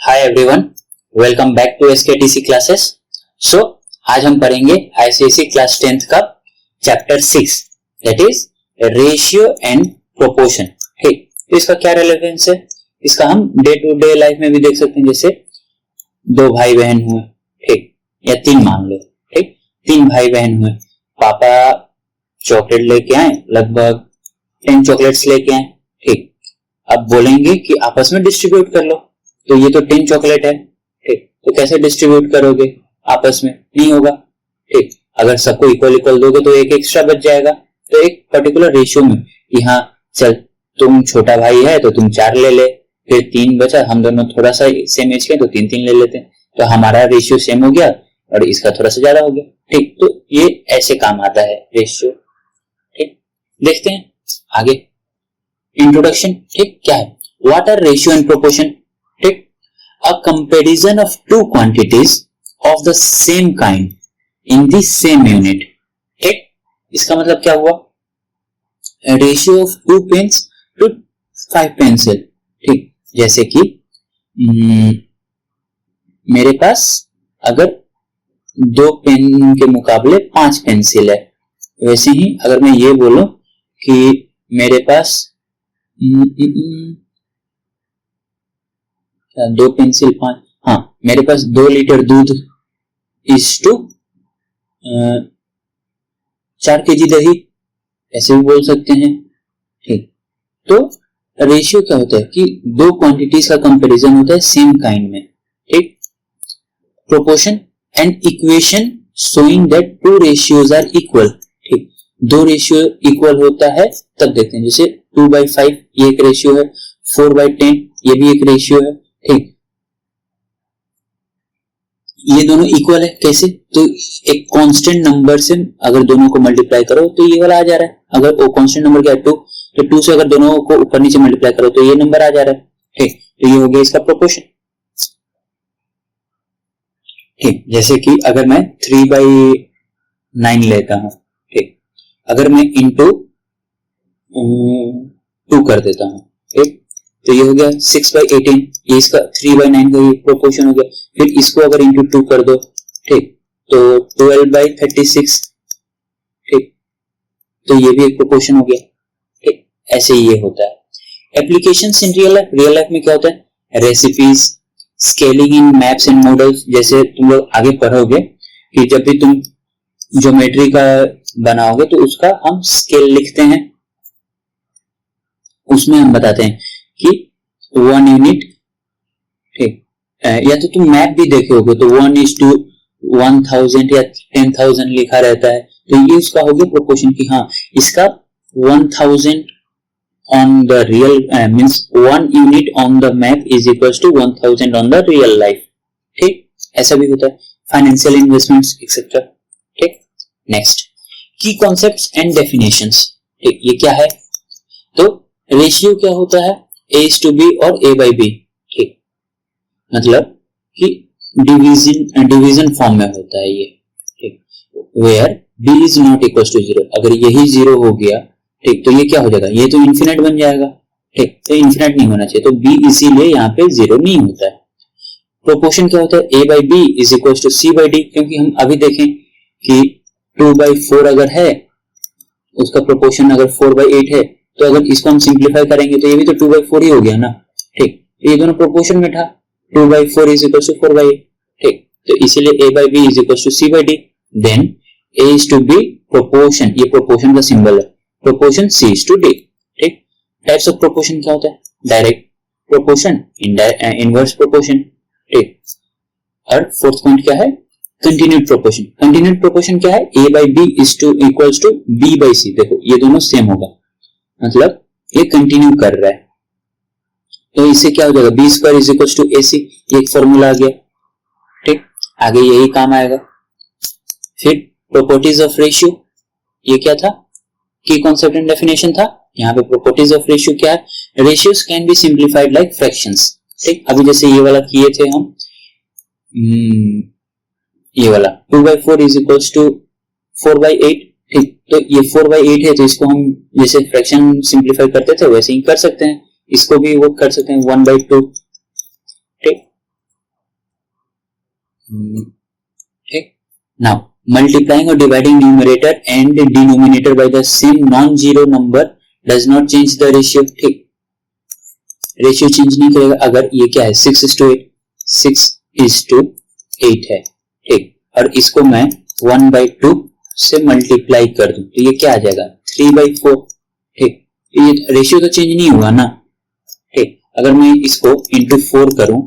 Hi everyone, welcome back to SKTC classes. So आज हम पढ़ेंगे आईसीएसई क्लास 10th का chapter 6 that is ratio and proportion. ठीक, तो इसका क्या रेलेवेंस है, इसका हम डे टू डे लाइफ में भी देख सकते हैं। जैसे दो भाई बहन हुए, ठीक, या तीन मान लो, ठीक, तीन भाई बहन हुए, पापा चॉकलेट लेके आए, लगभग 10 चॉकलेट्स लेके आए, ठीक, अब बोलेंगे कि आपस में डिस्ट्रीब्यूट कर लो, तो ये तो 10 चॉकलेट है, ठीक, तो कैसे डिस्ट्रीब्यूट करोगे आपस में, नहीं होगा, ठीक। अगर सबको इक्वल इक्वल दोगे तो एक एक्स्ट्रा बच जाएगा। तो एक पर्टिकुलर रेशियो में कि हाँ चल तुम छोटा भाई है तो तुम 4 ले ले, फिर 3 बचा, हम दोनों थोड़ा सा सेम एज के तो 3-3 ले लेते हैं, तो हमारा रेशियो सेम हो गया और इसका थोड़ा सा ज्यादा हो गया, ठीक। तो ये ऐसे काम आता है रेशियो, ठीक। देखते हैं आगे इंट्रोडक्शन, ठीक, क्या है, what are ratio and proportion, ठीक, a comparison of two quantities of the same kind in the same unit, ठीक। इसका मतलब क्या हुआ, ratio of 2 pens to 5 pencil, ठीक। जैसे कि मेरे पास अगर 2 पेन के मुकाबले 5 पेंसिल है, वैसे ही अगर मैं ये बोलूं कि मेरे पास 2 पेंसिल 5, हाँ मेरे पास 2 लीटर दूध इज टू 4 केजी दही, ऐसे भी बोल सकते हैं, ठीक। तो रेशियो क्या होता है कि दो क्वांटिटीज का कंपैरिजन होता है सेम काइंड में, ठीक। Proportion and equation showing that two ratios are equal, ठीक, दो रेशियो इक्वल होता है तब देखते हैं। जैसे 2/5 ये एक रेशियो है, 4/10 ये भी एक रेशियो है, ठीक। ये दोनों इक्वल है कैसे, तो एक कांस्टेंट नंबर से अगर दोनों को मल्टीप्लाई करो तो ये वाला आ जा रहा है। अगर वो कांस्टेंट नंबर क्या है 2, तो 2 से अगर दोनों को ऊपर नीचे मल्टीप्लाई करो तो ये नंबर आ जा रहा है, ठीक। तो ये हो गया इसका प्रोपोर्शन, ठीक। जैसे कि अगर मैं 3/9 लेता हूं, ठीक, अगर मैं इंटू 2 कर देता हूं, ठीक, तो ये हो गया 6/18, ये इसका 3/9 का ये प्रोपोर्शन हो गया। फिर इसको अगर इंटू 2 कर दो, ठीक, तो 12/36, ठीक, तो ये भी एक प्रोपोर्शन हो गया, ठीक। ऐसे ही ये होता है। एप्लीकेशंस इन रियल लाइफ में क्या होता है, recipes, scaling in maps and models. जैसे तुम लोग आगे पढ़ोगे कि जब भी तुम ज्योमेट्री का बनाओगे तो उसका हम स्केल लिखते हैं, उसमें हम बताते हैं कि 1 यूनिट, ठीक, या तो तुम मैप भी देखे होगे तो 1:1000 या 10,000 लिखा रहता है, तो ये उसका हो गया प्रोपोर्शन कि हाँ इसका 1000 on the real means 1 unit on the map is equals to 1000 on the real life, ठीक। ऐसा भी होता है, फाइनेंशियल इन्वेस्टमेंट्स एक्सेट्रा, ठीक। Next key concepts and definitions, ठीक, ये क्या है, तो रेशियो क्या होता है, A/B और A/B, ठीक, मतलब कि डिवीजन फॉर्म में होता है ये, ठीक, where B is not equal to 0, अगर यही 0 हो गया, ठीक, तो ये क्या हो जाएगा, ये तो इन्फिनिट बन जाएगा, ठीक, तो इन्फिनिट नहीं होना चाहिए, तो B इसीलिए यहाँ पे 0 नहीं होता है। प्रोपोर्शन क्या होता है, A/B is equal to C/D, क्योंकि हम अभी देखें कि 2/4 अगर है, उसका प्रोपोर्शन अगर 4/8 है, तो अगर इसको हम सिंप्लीफाई करेंगे तो ये भी तो 2/4 ही हो गया ना, ठीक, ये दोनों प्रोपोर्शन में था, 2/4 इज इक्वल टू 4/8, ठीक, तो इसीलिए A/B is equal to C/D। Then A/B proportion, ये प्रोपोर्शन का सिंबल है, प्रोपोर्शन C/D, ठीक। टाइप्स ऑफ प्रोपोर्शन क्या होता है, डायरेक्ट प्रोपोर्शन, इनवर्स प्रोपोर्शन, ठीक। और फोर्थ पॉइंट क्या है, कंटिन्यूड प्रोपोर्शन। कंटिन्यूड प्रोपोर्शन क्या है, A/B is two equals to B/C, देखो ये दोनों सेम होगा, मतलब ये कंटिन्यू कर रहा है, तो इससे क्या हो जाएगा, B² is equal to AC, ये एक फॉर्मूला आ गया, ठीक। आगे यही काम आएगा। फिर प्रॉपर्टीज ऑफ रेशियो, ये क्या था, की कॉन्सेप्ट एंड डेफिनेशन था, यहाँ पे प्रॉपर्टीज ऑफ रेशियो क्या है, ratios can be simplified like fractions, ठीक। अभी जैसे ये वाला किए थे हम, ये वाला 2/4 इज इक्वल टू 4/8, ठीक, तो ये 4/8 है, तो इसको हम जैसे फ्रैक्शन सिंप्लीफाई करते थे वैसे ही कर सकते हैं, इसको भी वो कर सकते हैं 1/2, ठीक। ठीक। नाउ मल्टीप्लाइंग और dividing numerator and denominator by the same non zero number does not change the ratio. ठीक, रेशियो चेंज नहीं करेगा। अगर ये क्या है 6:8, 6:8 है। ठीक, और इसको मैं 1/2 से मल्टीप्लाई कर दूं तो ये क्या आ जाएगा 3/4। ठीक, ये रेशियो तो चेंज नहीं हुआ ना। ठीक, अगर मैं इसको इंटू 4 करूं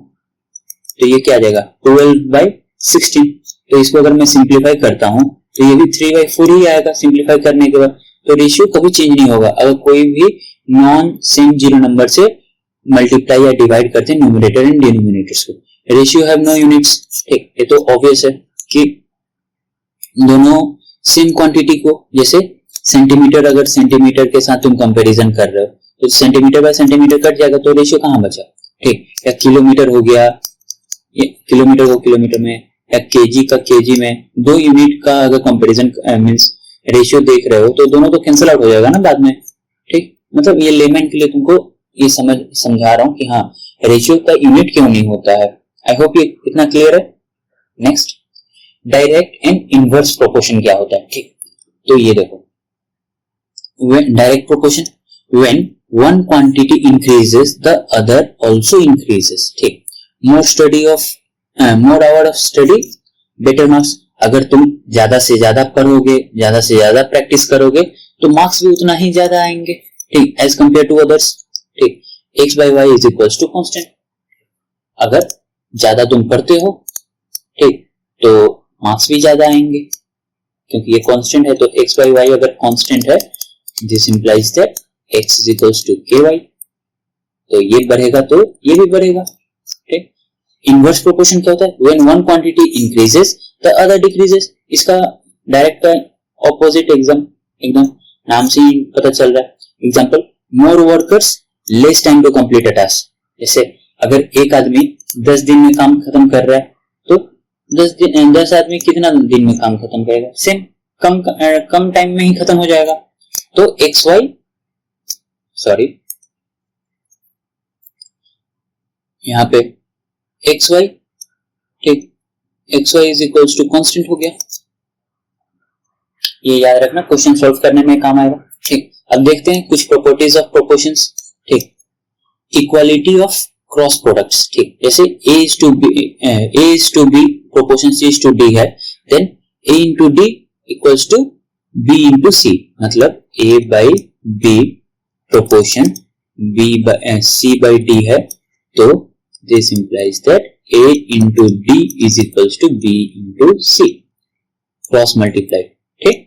तो ये क्या आ जाएगा 12/16। तो इसको अगर मैं सिंप्लीफाई करता हूं तो ये भी 3/4 ही आएगा सिंप्लीफाई करने के बाद। तो रेशियो कभी चेंज नहीं होगा अगर कोई भी नॉन सेम जीरो नंबर से मल्टीप्लाई या डिवाइड करते हैं न्यूमरेटर एंड डिनोमिनेटर्स को। Ratio have no units. ठीक, ये तो ऑब्वियस है कि दोनों सेम क्वांटिटी को, जैसे सेंटीमीटर अगर सेंटीमीटर के साथ तुम कंपैरिजन कर रहे हो तो सेंटीमीटर बाय सेंटीमीटर कट जाएगा तो रेशियो कहां बचा। ठीक, या किलोमीटर हो गया, किलोमीटर को किलोमीटर में, या केजी का केजी में, दो यूनिट का अगर कंपैरिजन मींस रेशियो देख रहे हो तो दोनों तो कैंसिल आउट हो जाएगा ना बाद में। ठीक, मतलब ये लेमन के लिए तुमको ये समझा रहा हूं कि हाँ रेशियो का यूनिट क्यों नहीं होता है। आई होप ये इतना क्लियर है। Next, direct and inverse proportion क्या होता है। ठीक, तो ये देखो direct proportion, when one quantity increases the other also increases. ठीक, more hour of study better marks. अगर तुम ज्यादा से ज्यादा पढ़ोगे, ज्यादा से ज्यादा प्रैक्टिस करोगे तो मार्क्स भी उतना ही ज्यादा आएंगे। ठीक, एज कंपेयर टू अदर्स। ठीक, x/y is equals to constant. अगर ज्यादा तुम पढ़ते हो ठीक तो मार्क्स भी ज्यादा आएंगे क्योंकि ये कांस्टेंट है। तो x/y अगर कांस्टेंट है this implies that x is equals to ky। तो ये बढ़ेगा तो ये भी बढ़ेगा। ठीक, इनवर्स प्रोपोर्शन क्या होता है, when one quantity increases the other decreases. इसका डायरेक्ट ऑपोजिट एकदम नाम से ही पता चल रहा है। Example, more workers less time to complete a task. जैसे अगर एक आदमी 10 दिन में काम खत्म कर रहा है तो 10 आदमी कितना दिन में काम खत्म करेगा, सेम कम टाइम में ही खत्म हो जाएगा। तो यहाँ पे xy, ठीक, xy is equals to constant हो गया। ये याद रखना, क्वेश्चन सॉल्व करने में काम आएगा। ठीक, अब देखते हैं कुछ प्रॉपर्टीज ऑफ प्रोपोर्शंस। ठीक, इक्वालिटी ऑफ क्रॉस प्रोडक्ट्स। ठीक, जैसे a is to b proportion c is to d है, then a into d equals to b into c। मतलब a by b proportion c by d है, तो this implies that a into d is equals to b into c, cross multiply. ठीक,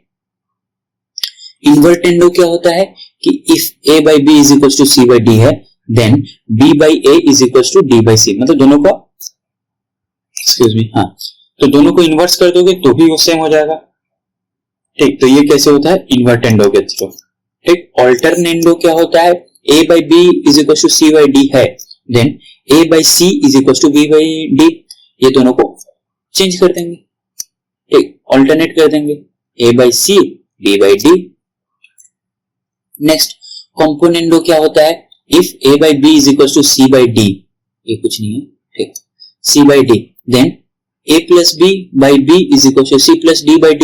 invertendo क्या होता है कि if a by b is equals to c by d है then b by a is equals to d by c। मतलब दोनों को तो दोनों को इन्वर्स कर दोगे तो भी वो सेम हो जाएगा। ठीक, तो ये कैसे होता है इन्वर्टेंडो के थ्रू। ठीक, ऑल्टरनेंडो क्या होता है, a by b is equals to c by d है, then a by c is equals to b by d। ये दोनों को चेंज कर देंगे। ठीक, ऑल्टरनेट कर देंगे, a by c b by d। Next, componendo क्या होता है, if a by b is equals to c by d, ये कुछ नहीं है। ठीक, c by d, then a plus b by b is equals to c plus d by d।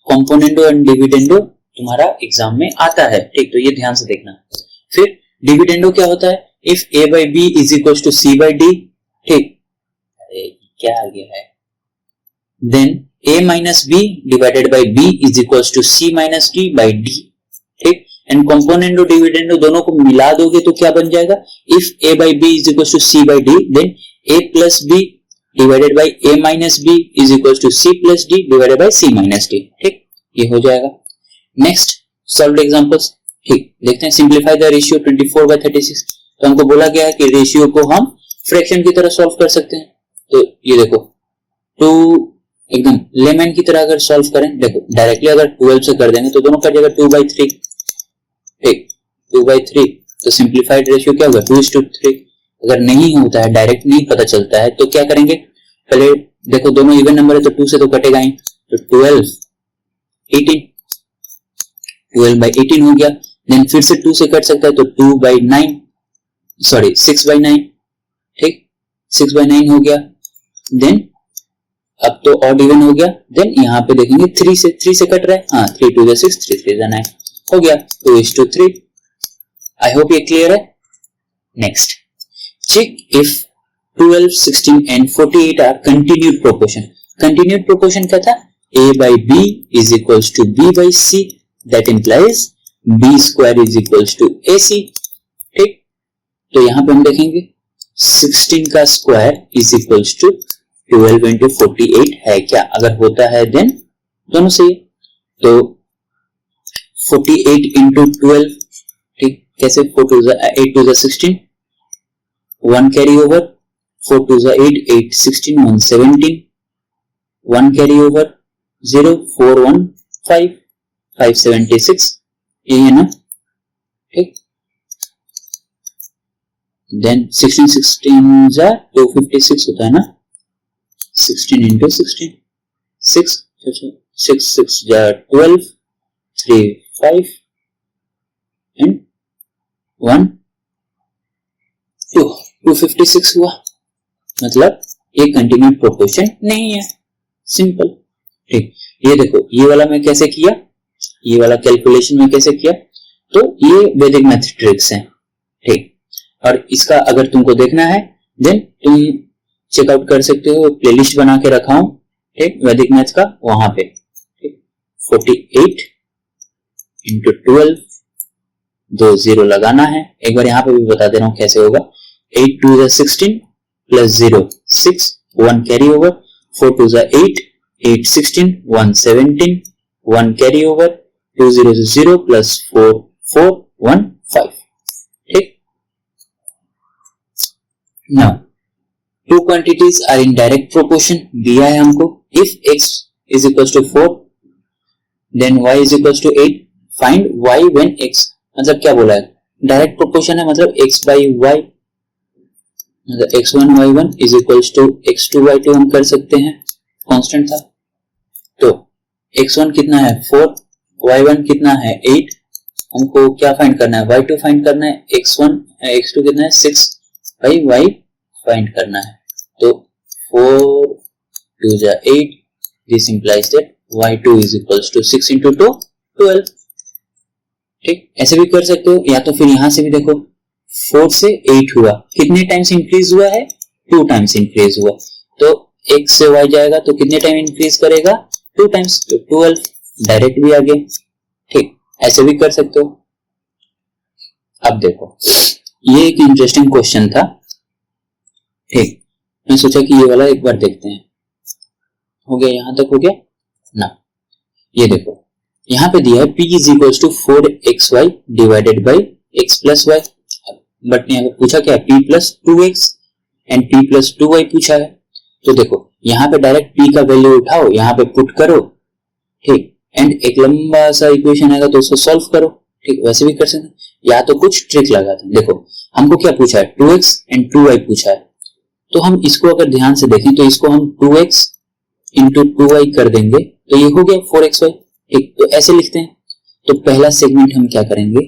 Componendo and dividendo तुम्हारा exam में आता है। ठीक, तो ये ध्यान से देखना। फिर डिविडेंडो क्या होता है, if a by b is equals to c by d। ठीक, अरे क्या आ गया है, then a minus b divided by b is equals to c minus d by d। ठीक, एंड कंपोनेंडो डिविडेंडो दोनों को मिला दोगे तो क्या बन जाएगा, if a by b is equals to c by d then a plus b divided by a minus b is equals to c plus d divided by c minus d। ठीक, ये हो जाएगा। Next, solved examples. ठीक, देखते हैं, simplify the ratio 24/36। तो हमको बोला गया है कि रेशियो को हम फ्रैक्शन की तरह सॉल्व कर सकते हैं। तो ये देखो, टू एकदम लेमन की तरह अगर सॉल्व करें, देखो डायरेक्टली अगर 12 से कर देंगे तो दोनों कट जाएगा 2/3। ठीक, 2/3, तो सिंप्लीफाइड रेशियो क्या होगा 2:3। अगर नहीं होता है, डायरेक्ट नहीं पता चलता है, तो क्या करेंगे, पहले देखो दोनों इवन नंबर है तो 2 से तो कटेगा ही, तो 12/18 हो गया। देन फिर से 2 से कट सकता है तो 6/9। ठीक, 6/9 हो गया। देन अब तो ऑड इवन हो गया, देन यहाँ पे देखेंगे 3 से कट रहा है, हाँ 3 2 6 3 3 9 हो गया, 2:3। आई होप ये क्लियर है। Next, check if 12, 16 and 48 are continued proportion. Continued proportion क्या था? a by b is equals to b by c, that implies b square is equals to ac। ठीक, तो यहां पे हम देखेंगे 16 का square is equals to 12 into 48 है क्या? अगर होता है देन दोनों सही है। तो 48 into 12, ठीक, कैसे? 4 2 8 2 16, 1 कैरी ओवर, 4 2 8 8 16 1 17, 1 कैरी ओवर, 0 4 1 5 5 76, यही है ना? ठीक, देन 16 16 जा 256 होता है ना, 16 into 16 6 6 6 जा 12 3 5 and 1 2 256 हुआ, मतलब ये कंटिन्यूड प्रोपोर्शन नहीं है, सिंपल। ठीक, ये देखो ये वाला मैं कैसे किया, ये वाला कैलकुलेशन में कैसे किया, तो ये वैदिक मैथ ट्रिक्स हैं। ठीक, और इसका अगर तुमको देखना है देन तुम चेकआउट कर सकते हो, प्लेलिस्ट बना के रखा हूं, ठीक, वैदिक मैथ का, वहां पे। ठीक, 48 into 12, 2 0 लगाना है। एक बार यहां पे भी बता दे रहा हूं कैसे होगा। 8 2 16 plus 0 6, 1 carry over, 4 2 8 8 16 1 17, 1 carry over, 2 0 0 plus 4 4 1 5। ठीक, now two quantities are in direct proportion, दिया है हमको। if x is equals to 4 then y is equals to 8, find y when x, मतलब क्या बोला है? डायरेक्ट प्रोपोर्शन है, मतलब x by y, मतलब x1 y1 is equals to x2 y2 हम कर सकते हैं, कांस्टेंट था। तो x1 कितना है 4, y1 कितना है 8, हमको क्या फाइंड करना है? y2 फाइंड करना है। x2 कितना है 6 भाई y फाइंड करना है। तो 4 2 जा 8, this implies that y2 is equals to 6 into 2 12। ठीक, ऐसे भी कर सकते हो, या तो फिर यहां से भी देखो 4 से 8 हुआ, कितने टाइम्स इंक्रीज हुआ है? 2 टाइम्स इंक्रीज हुआ, तो x से y जाएगा तो कितने टाइम इंक्रीज करेगा? 2 टाइम्स, तो 12 डायरेक्ट भी आ गया। ठीक, ऐसे भी कर सकते हो। अब देखो ये एक इंटरेस्टिंग क्वेश्चन था। ठीक, मैं सोचा कि ये वाला एक बार देखते हैं। हो गया, यहां तक हो गया ना? ये देखो यहां पे दिया है p is equals to 4xy divided by x plus y, but यहाँ पे पूछा क्या? p plus 2x and p plus 2y पूछा है। तो देखो यहाँ पे डायरेक्ट p का वैल्यू उठाओ, यहाँ पे पुट करो, ठीक, एंड एक लंबा सा इक्वेशन आएगा तो उसको सॉल्व करो। ठीक, वैसे भी कर सकते हैं, या तो कुछ ट्रिक लगाते हैं। देखो हमको क्या पूछा है? 2x and 2y पूछा है, तो हम इसको अगर ध्यान से देखें तो इसको हम 2x into 2y कर देंगे, तो ये हो गया 4xy। ठीक, तो ऐसे लिखते हैं। तो पहला सेगमेंट हम क्या करेंगे,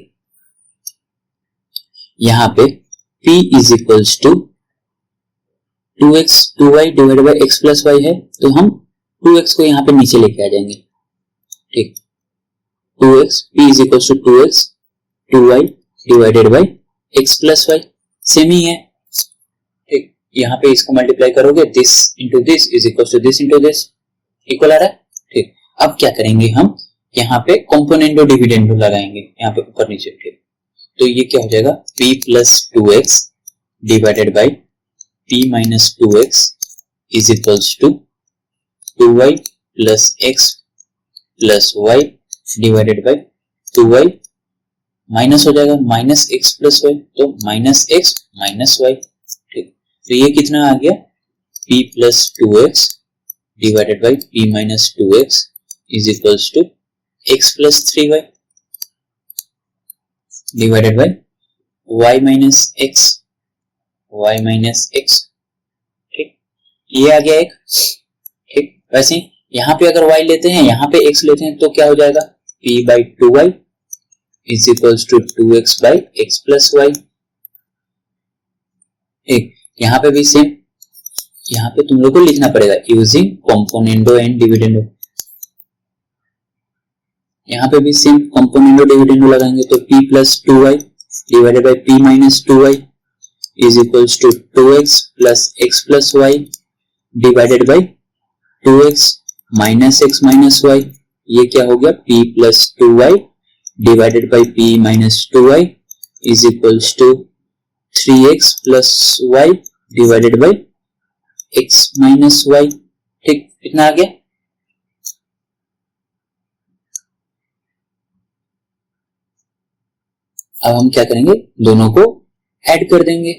यहां पे p is equals to 2x 2y divided by x plus y है, तो हम 2x को यहां पे नीचे लेके आ जाएंगे। ठीक, 2x p is equals to 2x 2y divided by x plus y, same ही है। ठीक, यहां पे इसको मल्टीप्लाई करोगे, this into this is equal to this into this, equal आ रहा है। ठीक, अब क्या करेंगे हम, यहाँ पे कॉम्पोनेंटो डिविडेंडो लगाएंगे, यहाँ पे ऊपर नीचे। ठीक, तो ये क्या हो जाएगा? p plus 2x divided by p minus 2x is equals to 2y plus x plus y divided by 2y minus हो जाएगा माइनस x plus y, तो माइनस x माइनस y। ठीक, तो ये कितना आ गया? p plus 2x divided by p minus 2x is equals to x plus 3y divided by y minus x, y minus x। ठीक, ये आ गया एक। ठीक, वैसे यहां पे अगर y लेते हैं, यहां पे x लेते हैं, तो क्या हो जाएगा? p by 2y is equals to 2x by x plus y। ठीक, यहां पे भी सेम, यहाँ पे तुम लोग को लिखना पड़ेगा यूजिंग कंपोनेंडो एंड डिविडेंडो। यहाँ पे भी सेम कंपोनेंडो डिविडेंडो लगाएंगे तो p plus 2y divided by p minus 2y is equals to 2x plus x plus y divided by 2x minus x minus y। ये क्या हो गया p plus 2y divided by p minus 2y is equals to 3x plus y divided by x minus y। ठीक, कितना आ गया? अब हम क्या करेंगे, दोनों को ऐड कर देंगे।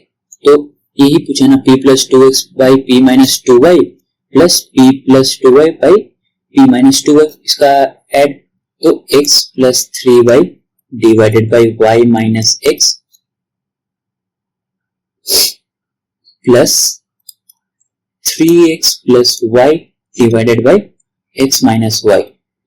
तो यही पूछा ना, p plus 2x by p minus 2y plus p plus 2y by p minus 2y, इसका ऐड तो x plus 3y divided by y minus x plus 3x plus y divided by x minus y।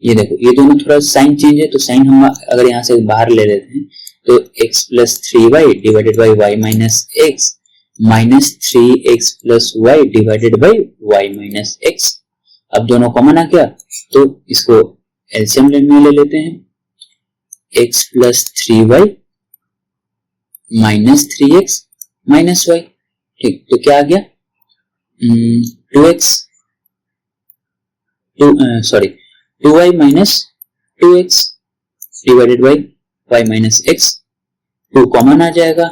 ये देखो, ये दोनों थोड़ा sign change है, तो sign हम अगर यहां से बाहर ले लेते हैं तो x plus 3y divided by y minus x minus 3x plus y divided by y minus x। अब दोनों कॉमन आ गया तो इसको एलसीएम में ले लेते हैं, x plus 3y minus 3x minus y। ठीक, तो क्या आ गया 2y minus 2x divided by y minus x। 2 common आ जाएगा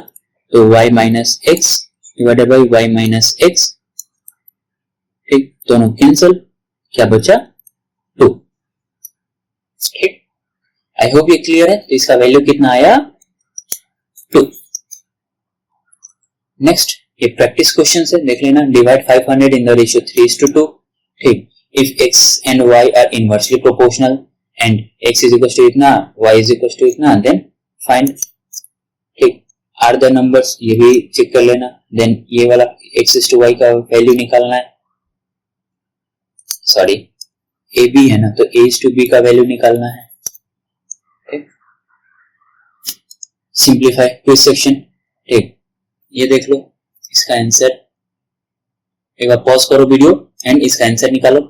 तो y minus x divided by y minus x। ठीक, दोनों कैंसिल, क्या बचा 2। ठीक, आई होप ये क्लियर है। तो इसका वैल्यू कितना आया 2। नेक्स्ट ये प्रैक्टिस क्वेश्चन है, देख लेना। Divide 500 in the ratio 3:2। ठीक, if x and y are inversely proportional and x is equal to इतना, y इज इक्वल टू इतना, देन फाइंड। ठीक, आर द नंबर्स, ये भी चेक कर लेना। देन ये वाला x इज टू y का वैल्यू निकालना है, सॉरी a b है ना, तो a इज टू b का वैल्यू निकालना है। ठीक, सिंप्लीफाई क्विज सेक्शन। ठीक, ये देख लो इसका आंसर, एक बार पॉज करो वीडियो एंड इसका आंसर निकालो।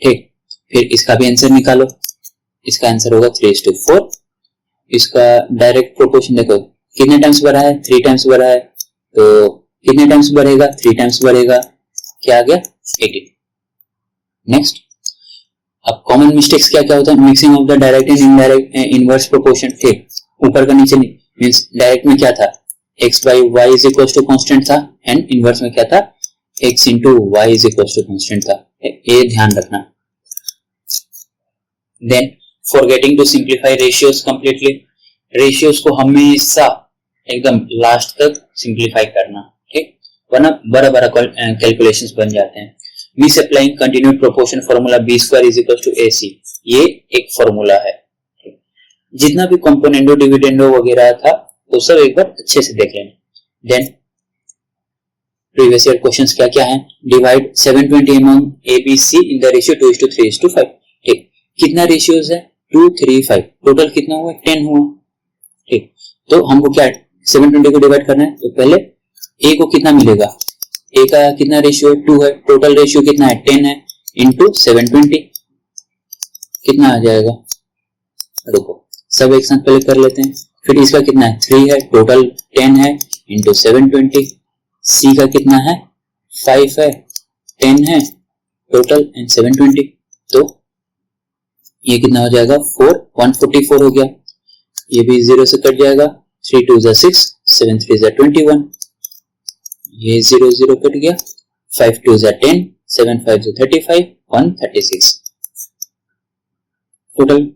ठीक, फिर इसका भी आंसर निकालो, इसका आंसर होगा 3:4। इसका डायरेक्ट प्रोपोर्शन देखो कितने टाइम्स बढ़ा है, 3 टाइम्स बढ़ा है, तो कितने टाइम्स बढ़ेगा, 3 टाइम्स बढ़ेगा, क्या आ गया 18। नेक्स्ट, अब कॉमन मिस्टेक्स क्या क्या होता है, mixing of the direct and indirect inverse proportion. ठीक, ऊपर का नीचे मींस डायरेक्ट में क्या था x by y is equal to constant था, एंड इनवर्स में क्या था x into y is equal to constant था। ये ध्यान रखना। Then forgetting to simplify ratios completely, ratios को हमेशा एकदम लास्ट तक सिंप्लीफाई करना। ठीक, वरना बड़ा बड़ा कैलकुलेशंस बन जाते हैं। Misapplying continued proportion formula b square is equal to ac, ये एक फार्मूला है। जितना भी कंपोनेंडो डिविडेंडो वगैरह था वो सब एक बार अच्छे से देख लेना। देन प्रीवियस ईयर क्वेश्चंस क्या क्या हैं, divide 720 among A B C in the ratio 2:3:5। ठीक, कितना रेशियोज है 2 3 5, टोटल कितना हुआ 10 हुआ। ठीक, तो हमको क्या 720 को डिवाइड करना है, तो पहले ए को कितना मिलेगा, ए का कितना रेशियो है 2 है, टोटल रेशियो कितना है 10 है, इंटू 720 कितना आ जाएगा, रुको सब एक साथ पहले कर लेते हैं। फिर इसका कितना है 3 है, टोटल 10 है, इंटू 720। सी का कितना है 5 है, 10 है टोटल एंड 720, तो ये कितना हो जाएगा 4 144 हो गया। ये भी 0 से कट जाएगा, 3 2 जा 6, 7 3 जा 21, ये 0 0 कट गया, 5 2 जा 10, 7 5 जा 35, 1 36, टोटल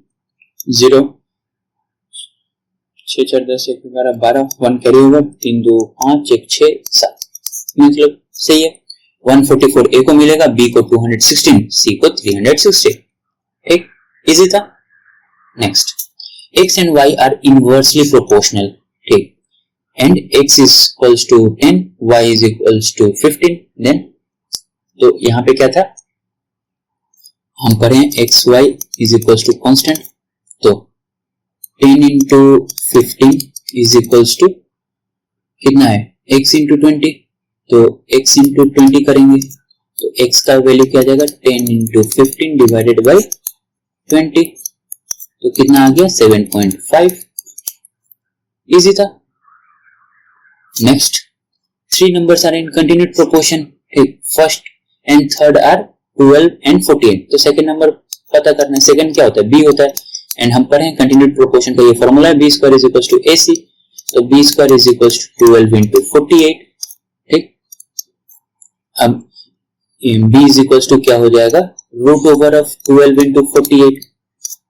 0 6 4 10 11 12, 1 कैरी ओवर, 3 2 5 1 6 7, मतलब सही है। 144 ए को मिलेगा, बी को 216, सी को 360। ठीक, इजी था। Next, x and y are inversely proportional. ठीक, and x is equals to 10, y is equals to 15। Then तो यहां पे क्या था, हम पढ़े X Y is equals to constant, तो 10 इंटू 15 इज इक्वल्स टू कितना है x इंटू 20, तो x इंटू 20 करेंगे तो x का वैल्यू क्या आ जाएगा 10 इंटू 15 डिवाइडेड बाई 20, तो कितना आ गया 7.5। इजी था। Next 3 numbers are in continued proportion, ठीक, first and third are 12 and 48, तो सेकंड नंबर पता करना है, सेकंड क्या होता है b होता है, एंड हम पढ़े कंटिन्यूड प्रोपोर्शन का ये फॉर्मूला है b square is equal to ac, तो b square is equal to 12 into 48, ठीक। अब b इज इक्वल टू क्या हो जाएगा रूट ओवर ऑफ 12 इंटू 48,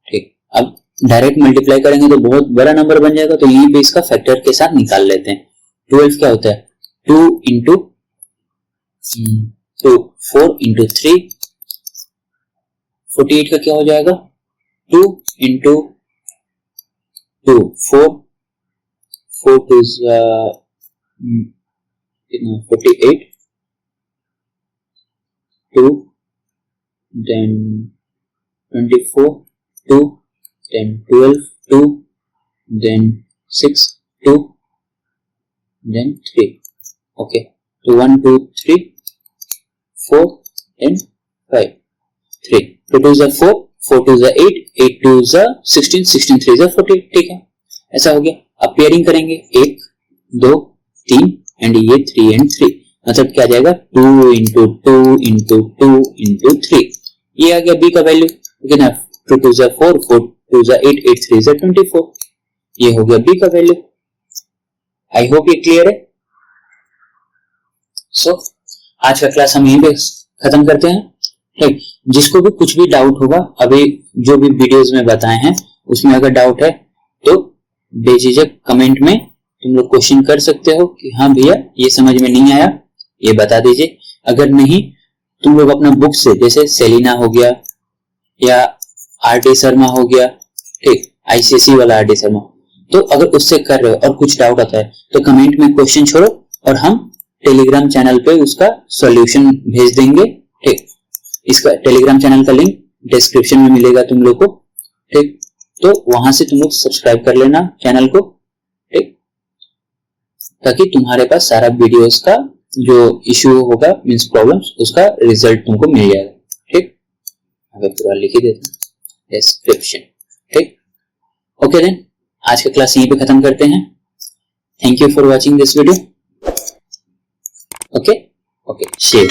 ठीक। अब डायरेक्ट मल्टीप्लाई करेंगे तो बहुत बड़ा नंबर बन जाएगा, तो यहीं पे इसका फैक्टर के साथ निकाल लेते हैं। 12 क्या होता है 2 इंटू 4 इंटू 3, 48 का क्या हो जाएगा 2 into 2 4 to 48 2 then 24 2 then 12 2 then 6 2 then 3, okay, so 1 2 3 4 then 5 3, 2 2 is 4 4 2 is 8 8 2 is 16 16 3 is 40, ठीक है, ऐसा हो गया। अब पेयरिंग करेंगे 1 2 3 एंड ये 3 एंड 3, मतलब क्या आ जाएगा 2 इंटू 2 इंटू 2 इंटू 3, ये आ गया b का वैल्यू, कितना 2 2 is 4 4 2 is 8 8 3 is 24, ये हो गया b का वैल्यू। आई होप ये क्लियर है। सो आज का क्लास हम यहीं पे खत्म करते हैं, ठीक। जिसको भी कुछ भी डाउट होगा, अभी जो भी वीडियोस में बताए हैं उसमें अगर डाउट है तो बेझिझक कमेंट में तुम लोग क्वेश्चन कर सकते हो कि हाँ भैया ये समझ में नहीं आया, ये बता दीजिए। अगर नहीं तुम लोग अपना बुक से, जैसे सेलिना हो गया या आर.डी. शर्मा हो गया, ठीक, आईसीएसई वाला आर.डी. शर्मा, तो अगर उससे कर रहे हो और कुछ डाउट आता है तो कमेंट में क्वेश्चन छोड़ो और हम टेलीग्राम चैनल पे उसका सॉल्यूशन भेज देंगे, ठीक। इसका टेलीग्राम चैनल का लिंक डिस्क्रिप्शन में मिलेगा तुम लोग को, ठीक, तो वहां से तुम लोग सब्सक्राइब कर लेना चैनल को, ठीक, ताकि तुम्हारे पास सारा वीडियोस का जो इश्यू होगा मींस प्रॉब्लम्स, उसका रिजल्ट तुमको मिल जाएगा, ठीक। अगर पूरा लिख ही देता डिस्क्रिप्शन, ठीक। ओके देन आज का क्लास यहीं पे खत्म करते हैं। Thank you for watching this video. Okay share.